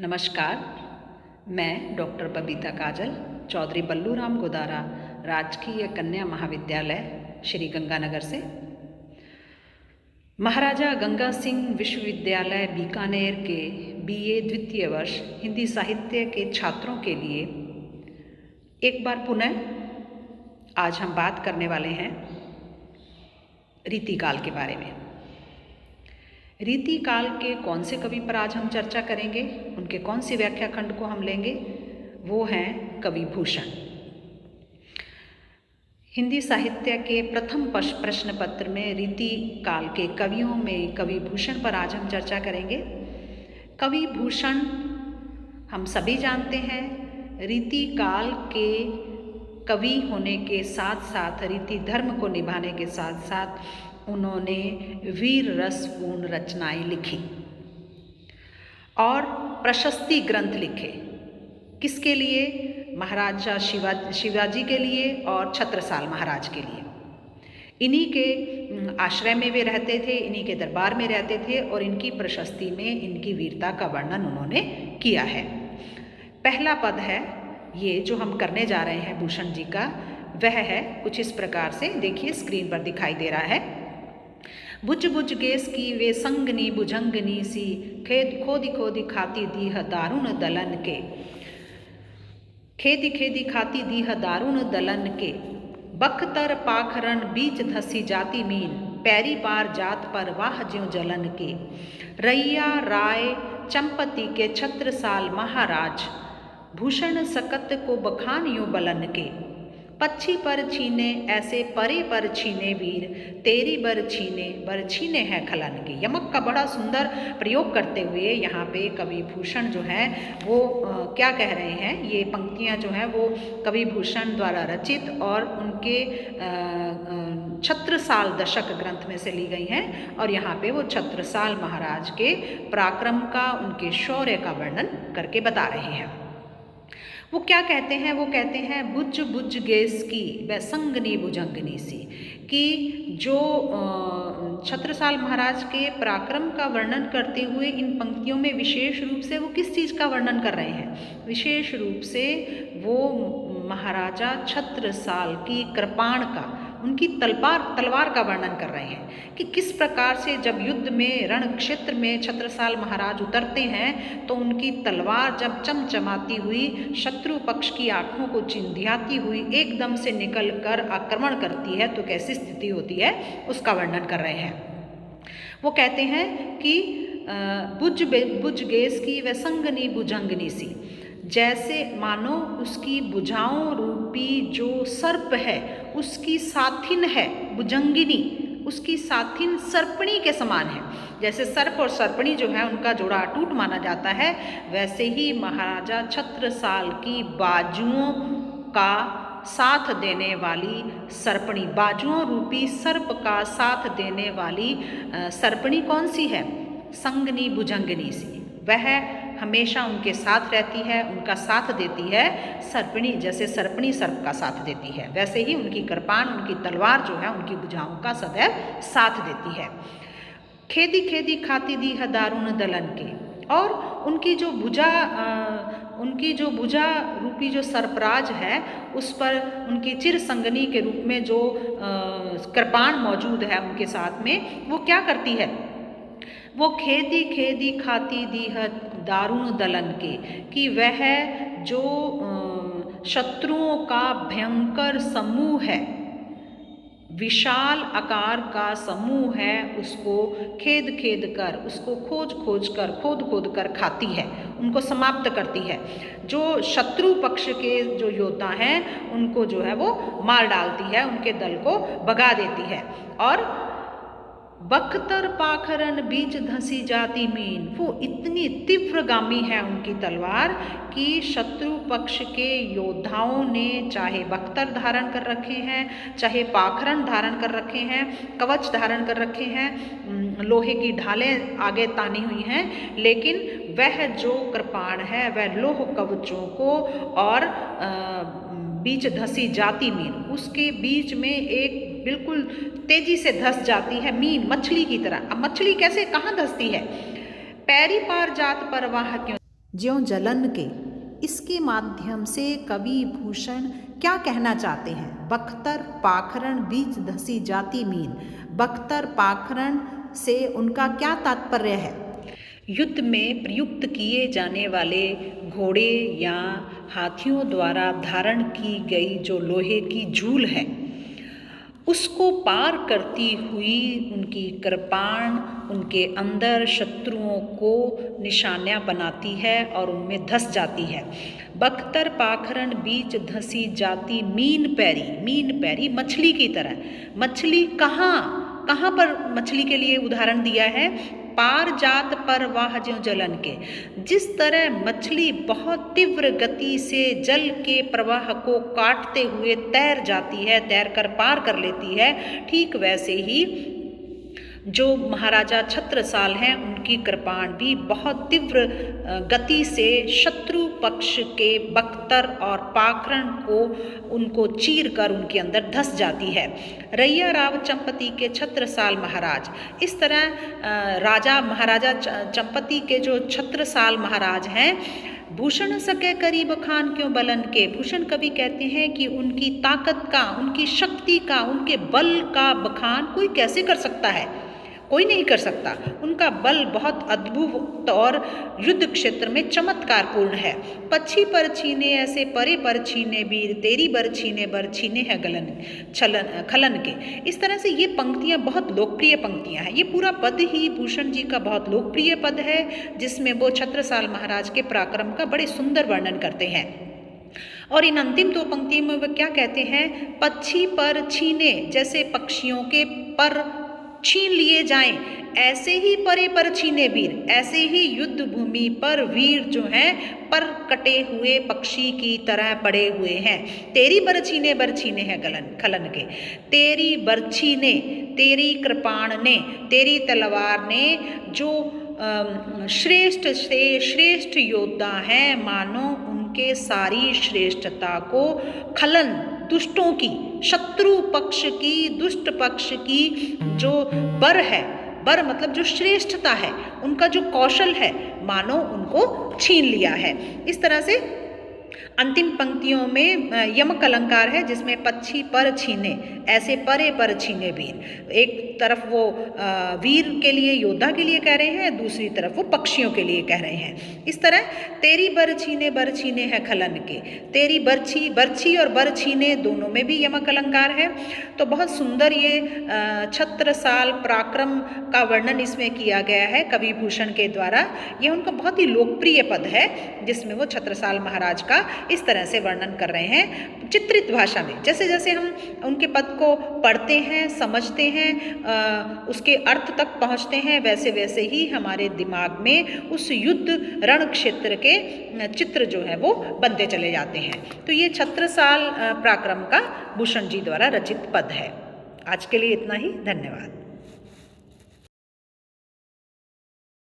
नमस्कार, मैं डॉक्टर बबीता काजल, चौधरी बल्लू राम गोदारा, राजकीय कन्या महाविद्यालय श्री गंगानगर से महाराजा गंगा सिंह विश्वविद्यालय बीकानेर के बीए द्वितीय वर्ष हिंदी साहित्य के छात्रों के लिए एक बार पुनः आज हम बात करने वाले हैं रीतिकाल के बारे में। रीतिकाल के कौन से कवि पर आज हम चर्चा करेंगे, उनके कौन सी व्याख्या खंड को हम लेंगे, वो हैं कवि भूषण। हिंदी साहित्य के प्रथम प्रश्न पत्र में रीतिकाल के कवियों में कवि भूषण पर आज हम चर्चा करेंगे। कवि भूषण हम सभी जानते हैं, रीतिकाल के कवि होने के साथ साथ रीति धर्म को निभाने के साथ साथ उन्होंने वीर रसपूर्ण रचनाएं लिखी और प्रशस्ति ग्रंथ लिखे। किसके लिए? महाराजा शिवाजी के लिए और छत्रसाल महाराज के लिए। इन्हीं के आश्रय में वे रहते थे, इन्हीं के दरबार में रहते थे और इनकी प्रशस्ति में इनकी वीरता का वर्णन उन्होंने किया है। पहला पद है ये जो हम करने जा रहे हैं भूषण जी का, वह है कुछ इस प्रकार से, देखिए स्क्रीन पर दिखाई दे रहा है। बुझ बुझ गेस की वे संगनी भुजंगनी सी, खेद खोदी खोदी खाती दीह दारुण दलन के, खेदी खेदी खाती दीह दारुण दलन के, बख्तर पाखरन बीच धसी जाती मीन, पैरी पार जात पर वाह ज्यों जलन के, रैया राय चंपती के छत्रसाल महाराज, भूषण सकत को बखान यूं बलन के, पक्षी पर छीने ऐसे परे पर छीने वीर, तेरी बर छीने हैं खलन के। यमक का बड़ा सुंदर प्रयोग करते हुए यहाँ पे कवि भूषण जो है वो क्या कह रहे हैं, ये पंक्तियाँ जो हैं वो कवि भूषण द्वारा रचित और उनके छत्रसाल दशक ग्रंथ में से ली गई हैं और यहाँ पे वो छत्रसाल महाराज के पराक्रम का, उनके शौर्य का वर्णन करके बता रहे हैं। वो क्या कहते हैं? वो कहते हैं बुझ बुझ गेस की वह संगनी भुजंगनी सी, कि जो छत्रसाल महाराज के पराक्रम का वर्णन करते हुए इन पंक्तियों में विशेष रूप से वो किस चीज़ का वर्णन कर रहे हैं? विशेष रूप से वो महाराजा छत्रसाल की कृपाण का, उनकी तलवार का वर्णन कर रहे हैं कि किस प्रकार से जब युद्ध में रण क्षेत्र में छत्रसाल महाराज उतरते हैं तो उनकी तलवार जब चमचमाती हुई शत्रु पक्ष की आंखों को चिंधियाती हुई एकदम से निकल कर आक्रमण करती है तो कैसी स्थिति होती है उसका वर्णन कर रहे हैं। वो कहते हैं कि बुझ गेस की व संगनी भुजंगनी सी, जैसे मानो उसकी भुजाओं रूपी जो सर्प है उसकी साथिन है, भुजंगिनी उसकी साथिन सर्पणी के समान है। जैसे सर्प और सर्पणी जो है उनका जोड़ा अटूट माना जाता है, वैसे ही महाराजा छत्रसाल की बाजुओं का साथ देने वाली सर्पणी, बाजुओं रूपी सर्प का साथ देने वाली सर्पणी कौन सी है? संगनी भुजंगनी सी, वह हमेशा उनके साथ रहती है, उनका साथ देती है। सर्पणी जैसे सर्पणी सर्प का साथ देती है, वैसे ही उनकी कृपाण, उनकी तलवार जो है उनकी भुजाओं का सदैव साथ देती है। खेदी खेदी खाती दी है दारुण दलन के, और उनकी जो भुजा रूपी जो सर्पराज है उस पर उनकी चिर संगनी के रूप में जो कृपाण मौजूद है उनके साथ में, वो क्या करती है? वो खेदी खेदी खाती दी है दारुण दलन के, कि वह जो शत्रुओं का भयंकर समूह है, विशाल आकार का समूह है, उसको खेद खेद कर, उसको खोद कर खाती है, उनको समाप्त करती है। जो शत्रु पक्ष के जो योद्धा हैं उनको जो है वो मार डालती है, उनके दल को भगा देती है। और बख्तर पाखरन बीच धंसी जाती मीन, वो इतनी तीव्रगामी है उनकी तलवार कि शत्रु पक्ष के योद्धाओं ने चाहे बख्तर धारण कर रखे हैं, चाहे पाखरन धारण कर रखे हैं, कवच धारण कर रखे हैं, लोहे की ढालें आगे तानी हुई हैं, लेकिन वह जो कृपाण है वह लोह कवचों को और बीच धसी जाती मीन, उसके बीच में एक बिल्कुल तेजी से धस जाती है मीन, मछली की तरह। अब मछली कैसे, कहाँ धसती है? पैरी पार जात पर वाह क्यों ज्यों जलन के, इसके माध्यम से कवि भूषण क्या कहना चाहते हैं? बख्तर पाखरण बीच धसी जाती मीन। बख्तर पाखरण से उनका क्या तात्पर्य है? युद्ध में प्रयुक्त किए जाने वाले घोड़े या हाथियों द्वारा धारण की गई जो लोहे की झूल है, उसको पार करती हुई उनकी कृपाण उनके अंदर शत्रुओं को निशानियाँ बनाती है और उनमें धंस जाती है। बख्तर पाखरण बीच धंसी जाती मीन पैरी मछली की तरह। मछली कहाँ पर मछली के लिए उदाहरण दिया है? पार जात पर वाह ज्यों जलन के। जिस तरह मछली बहुत तीव्र गति से जल के प्रवाह को काटते हुए तैर जाती है, तैर कर पार कर लेती है, ठीक वैसे ही जो महाराजा छत्रसाल हैं उनकी कृपाण भी बहुत तीव्र गति से शत्रु पक्ष के बख्तर और पाखरण को उनको चीर कर उनके अंदर धंस जाती है। रैया राव चंपती के छत्रसाल महाराज, इस तरह महाराजा चंपती के जो छत्रसाल महाराज हैं, भूषण सके करीब खान क्यों बलन के। भूषण कवि कहते हैं कि उनकी ताकत का, उनकी शक्ति का, उनके बल का बखान कोई कैसे कर सकता है? कोई नहीं कर सकता। उनका बल बहुत अद्भुत और युद्ध क्षेत्र में चमत्कारपूर्ण है। पक्षी पर छीने ऐसे परे पर छीने वीर, तेरी बर छीने है खलन के। इस तरह से ये पंक्तियाँ बहुत लोकप्रिय पंक्तियाँ हैं। ये पूरा पद ही भूषण जी का बहुत लोकप्रिय पद है, जिसमें वो छत्रसाल महाराज के पराक्रम का बड़े सुंदर वर्णन करते हैं। और इन अंतिम दो पंक्तियों में वह क्या कहते हैं? पक्षी पर छीने, जैसे पक्षियों के पर छीन लिए जाएं, ऐसे ही परे पर छीने वीर, ऐसे ही युद्ध भूमि पर वीर जो हैं पर कटे हुए पक्षी की तरह पड़े हुए हैं। तेरी बरछीने हैं खलन के। तेरी बरछी ने, तेरी कृपाण ने, तेरी तलवार ने जो श्रेष्ठ से श्रेष्ठ योद्धा हैं, मानो उनके सारी श्रेष्ठता को खलन, दुष्टों की, शत्रु पक्ष की, दुष्ट पक्ष की जो बर है, बर मतलब जो श्रेष्ठता है, उनका जो कौशल है, मानो उनको छीन लिया है। इस तरह से अंतिम पंक्तियों में यमक अलंकार है, जिसमें पक्षी पर छीने, ऐसे परे पर छीने वीर। एक तरफ वो वीर के लिए, योद्धा के लिए कह रहे हैं, दूसरी तरफ वो पक्षियों के लिए कह रहे हैं। इस तरह तेरी बर छीने है खलन के। तेरी बरछी और बर छीने दोनों में भी यमक अलंकार है। तो बहुत सुंदर ये छत्रसाल पराक्रम का वर्णन इसमें किया गया है कवि भूषण के द्वारा। ये उनका बहुत ही लोकप्रिय पद है, जिसमें वो छत्रसाल महाराज का इस तरह से वर्णन कर रहे हैं चित्रित भाषा में। जैसे जैसे हम उनके पद को पढ़ते हैं, समझते हैं, उसके अर्थ तक पहुंचते हैं, वैसे वैसे ही हमारे दिमाग में उस युद्ध रण क्षेत्र के चित्र जो है वो बनते चले जाते हैं। तो ये छत्रसाल पराक्रम का भूषण जी द्वारा रचित पद है। आज के लिए इतना ही। धन्यवाद।